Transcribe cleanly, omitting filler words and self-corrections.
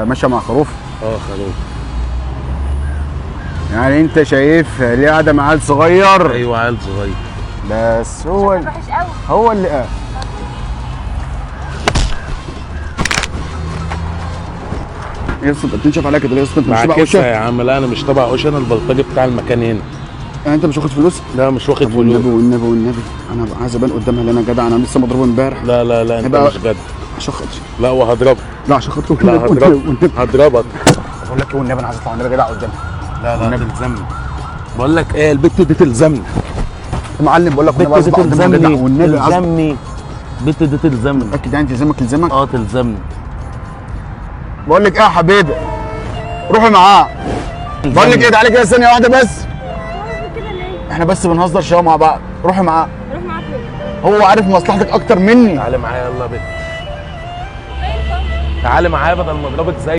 ماشيه مع خروف. خروف. يعني انت شايف ليه قاعده مع عيل صغير؟ ايوه عيل صغير. بس هو وحش قوي. هو اللي قال. يا اسطى انت بتنشف عليا كده ليه يا اسطى؟ انت مش تبع معاكسها وشك؟ يا عم. لا انا مش تبع اوشا، انا البلطجي بتاع المكان هنا. يعني انت مش واخد فلوس؟ لا مش واخد طب والنبي فلوس. والنبي والنبي انا هبقى عايز ابان قدامها اللي انا جدع، انا لسه مضروب امبارح. لا لا لا انت هيبقى مش جد. عشان خاطري. لا وهضربك. لا عشان خاطري لا والنبي هضربك. هضربك. بقول لك ايه والنبي انا عايز اطلع والنبي جدع قدامها. لا لا والنبي. تلزمني. بقول لك ايه، البت دي تلزمني. يا معلم بقول لك والنبي البت عايز دي اطلع قدامها جدع تلزمني. والنبي عايز. تلزمني. البت دي تلزمني. متاكد يعني تلزمك يلزمك؟ تلزمني. بقول لك ايه يا حبيبي، روحي معاه. بقول لك ايه تعالي كده ثانيه واحده بس، كده ليه؟ احنا بس بنهزر شويه مع بعض. روحي معاه، اروح معاك فين؟ هو عارف مصلحتك اكتر مني. تعالي معايا يلا يا بت. تعالي معايا بدل ما اضربك زي